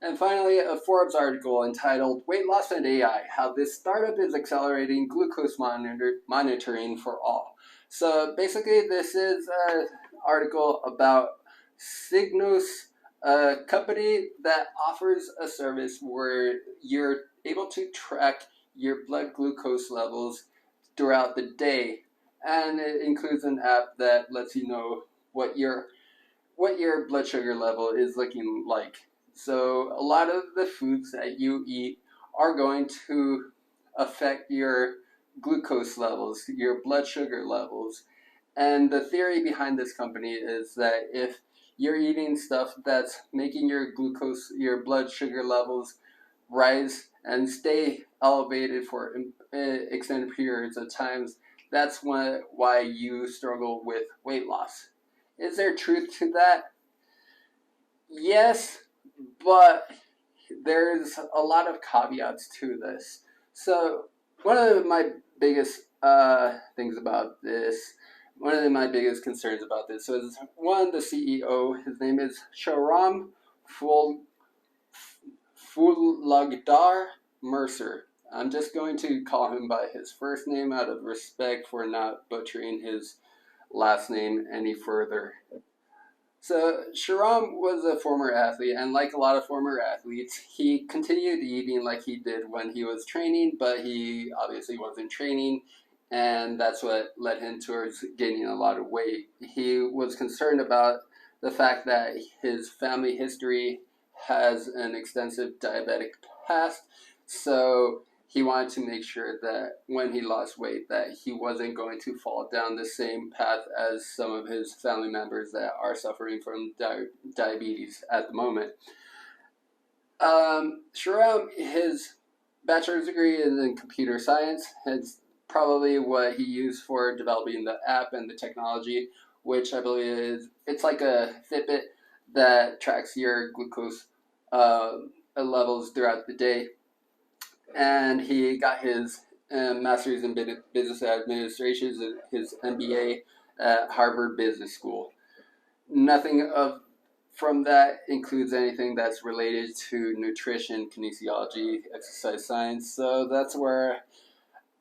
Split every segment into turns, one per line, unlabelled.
And finally, a Forbes article entitled Weight Loss and AI, How This Startup is Accelerating Glucose Monitoring for All. So basically, this is an article about Signos, a company that offers a service where you're able to track your blood glucose levels throughout the day. And it includes an app that lets you know what your blood sugar level is looking like. So a lot of the foods that you eat are going to affect your glucose levels, your blood sugar levels. And the theory behind this company is that if you're eating stuff that's making your glucose, your blood sugar levels rise and stay elevated for extended periods of times, that's why you struggle with weight loss. Is there truth to that? Yes, but there's a lot of caveats to this. So, one of my biggest things about this, one of my biggest concerns about this is one, the CEO, his name is Sharam Ful Fulagdar Mercer. I'm just going to call him by his first name out of respect for not butchering his last name any further. So Sharam was a former athlete, and like a lot of former athletes, he continued eating like he did when he was training, but he obviously wasn't training, and that's what led him towards gaining a lot of weight. He was concerned about the fact that his family history has an extensive diabetic past, so he wanted to make sure that when he lost weight that he wasn't going to fall down the same path as some of his family members that are suffering from diabetes at the moment. Sharam, his bachelor's degree is in computer science. It's probably what he used for developing the app and the technology, which I believe it's like a Fitbit that tracks your glucose levels throughout the day. And he got his master's in business administration, his MBA at Harvard Business School. Nothing from that includes anything that's related to nutrition, kinesiology, exercise science. So that's where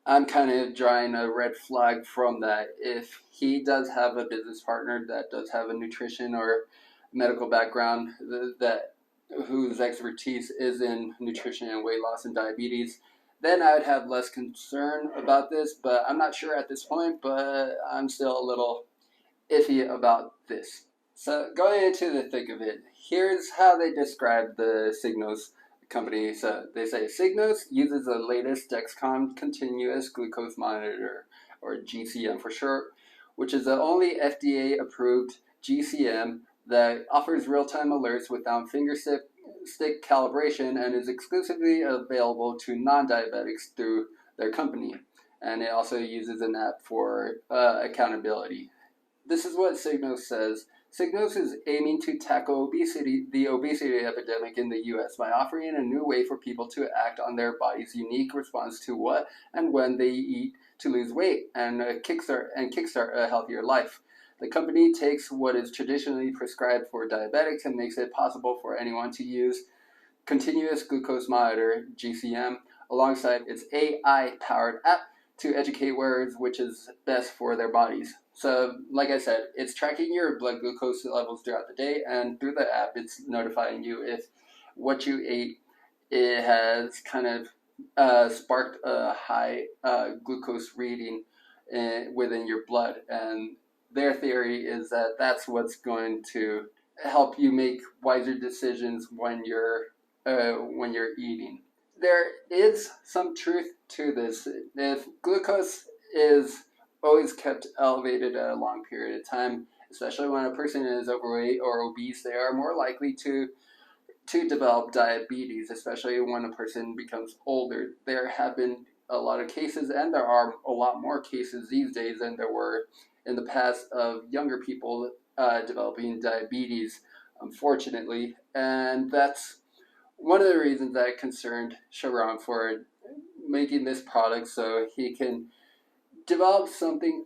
I'm kind of drawing a red flag from that. If he does have a business partner that does have a nutrition or medical background that whose expertise is in nutrition and weight loss and diabetes, then I would have less concern about this. But I'm not sure at this point, but I'm still a little iffy about this. So going into the thick of it, here's how they describe the Signos company. So they say Signos uses the latest Dexcom continuous glucose monitor, or GCM for short, which is the only FDA-approved GCM that offers real-time alerts without fingerstick calibration and is exclusively available to non-diabetics through their company. And it also uses an app for accountability. This is what Signos says. Signos is aiming to tackle the obesity epidemic in the U.S. by offering a new way for people to act on their body's unique response to what and when they eat to lose weight and kickstart a healthier life. The company takes what is traditionally prescribed for diabetics and makes it possible for anyone to use continuous glucose monitor (GCM) alongside its AI-powered app to educate wearers which is best for their bodies. So, like I said, it's tracking your blood glucose levels throughout the day, and through the app, it's notifying you if what you ate it has kind of sparked a high glucose reading within your blood. And their theory is that that's what's going to help you make wiser decisions when you're eating. There is some truth to this. If glucose is always kept elevated at a long period of time, especially when a person is overweight or obese, they are more likely to develop diabetes, especially when a person becomes older. There have been a lot of cases, and there are a lot more cases these days than there were in the past, of younger people developing diabetes, unfortunately. And that's one of the reasons that concerned Sharon for making this product, so he can develop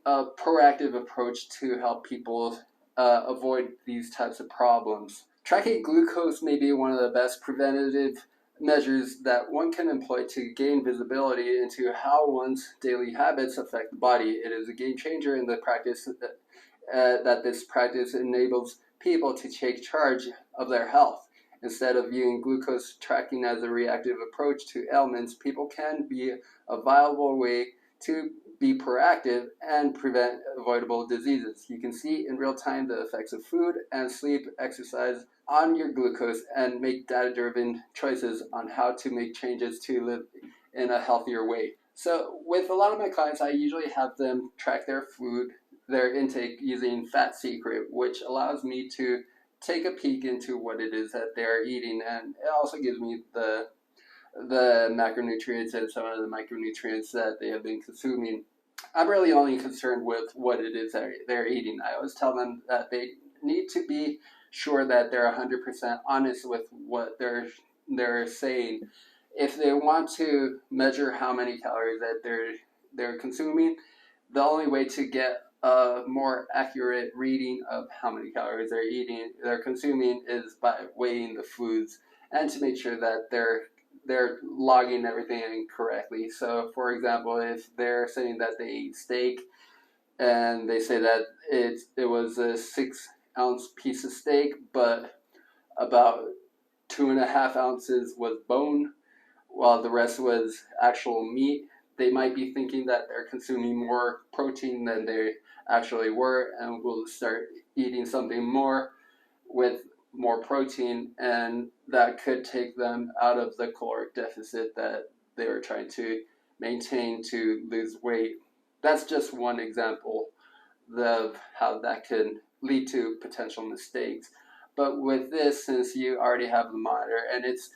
a proactive approach to help people avoid these types of problems. Tracking glucose may be one of the best preventative measures that one can employ to gain visibility into how one's daily habits affect the body. It is a game changer in the practice that this practice enables people to take charge of their health. Instead of viewing glucose tracking as a reactive approach to ailments, people can be a viable way to be proactive and prevent avoidable diseases. You can see in real time the effects of food and sleep, exercise on your glucose, and make data-driven choices on how to make changes to live in a healthier way. So with a lot of my clients, I usually have them track their food, their intake using Fat Secret, which allows me to take a peek into what it is that they're eating, and it also gives me the macronutrients and some of the micronutrients that they have been consuming. I'm really only concerned with what it is that they're eating. I always tell them that they need to be sure that they're 100% honest with what they're saying. If they want to measure how many calories that they're consuming, the only way to get a more accurate reading of how many calories they're consuming is by weighing the foods, and to make sure that they're logging everything in correctly. So for example, if they're saying that they eat steak and they say that it was a 6-ounce piece of steak, but about 2.5 ounces was bone, while the rest was actual meat, they might be thinking that they're consuming more protein than they actually were, and will start eating something more with more protein, and that could take them out of the caloric deficit that they were trying to maintain to lose weight. That's just one example of how that can lead to potential mistakes. But with this, since you already have the monitor and it's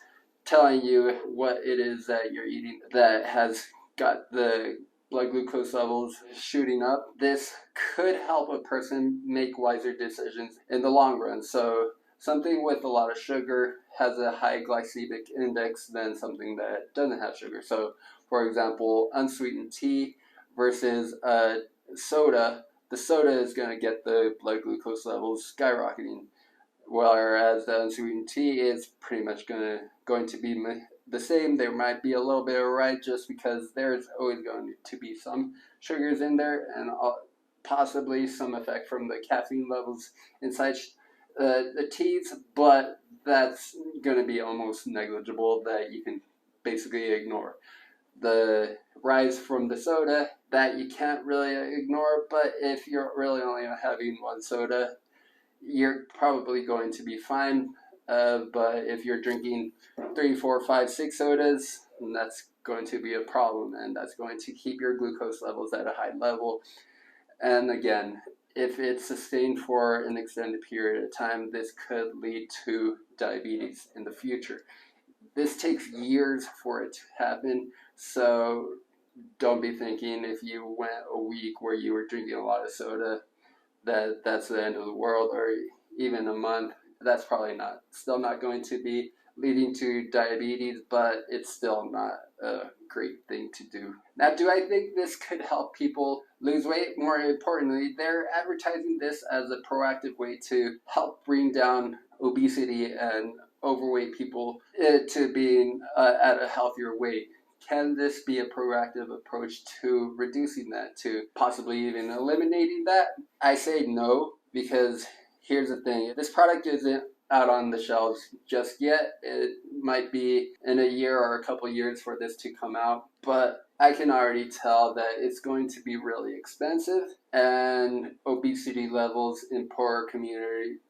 telling you what it is that you're eating that has got the blood glucose levels shooting up, this could help a person make wiser decisions in the long run. So something with a lot of sugar has a high glycemic index than something that doesn't have sugar. So for example, unsweetened tea versus a soda, the soda is going to get the blood glucose levels skyrocketing, whereas the unsweetened tea is pretty much going to be the same. There might be a little bit of right, just because there's always going to be some sugars in there, and possibly some effect from the caffeine levels inside the teas, but that's going to be almost negligible, that you can basically ignore. The rise from the soda, that you can't really ignore, but if you're really only having one soda, you're probably going to be fine. But if you're drinking 3, 4, 5, 6 sodas, then that's going to be a problem, and that's going to keep your glucose levels at a high level. And again, if it's sustained for an extended period of time, this could lead to diabetes in the future. This takes years for it to happen, so don't be thinking if you went a week where you were drinking a lot of soda that's the end of the world, or even a month. That's probably still not going to be leading to diabetes, but it's still not a great thing to do. Now, do I think this could help people lose weight? More importantly, they're advertising this as a proactive way to help bring down obesity and overweight people to being at a healthier weight. Can this be a proactive approach to reducing that, to possibly even eliminating that? I say no, because here's the thing. This product isn't out on the shelves just yet. It might be in a year or a couple years for this to come out, but I can already tell that it's going to be really expensive, and obesity levels in poorer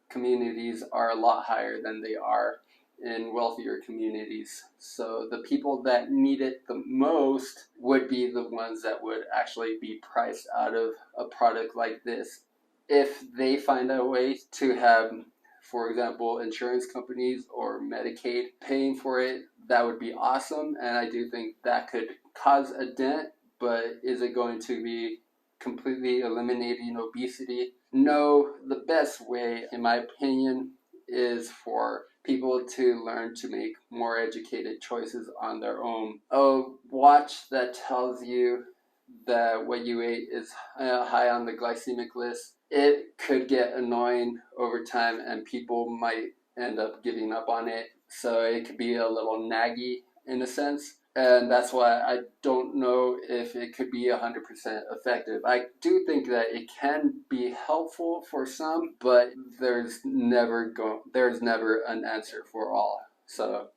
communities are a lot higher than they are in wealthier communities. So the people that need it the most would be the ones that would actually be priced out of a product like this. If they find a way to have, for example, insurance companies or Medicaid paying for it, that would be awesome, and I do think that could cause a dent. But is it going to be completely eliminating obesity? No. The best way, in my opinion, is for people to learn to make more educated choices on their own. A watch that tells you that what you ate is high on the glycemic list, it could get annoying over time, and people might end up giving up on it. So it could be a little naggy in a sense. And that's why I don't know if it could be 100% effective. I do think that it can be helpful for some, but there's never an answer for all. So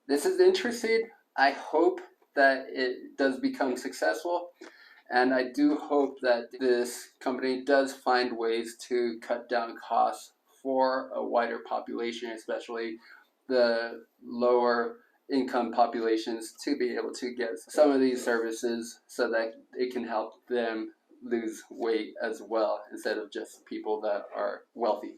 this is interesting. I hope that it does become successful. And I do hope that this company does find ways to cut down costs for a wider population, especially the lower income populations, to be able to get some of these services so that it can help them lose weight as well, instead of just people that are wealthy.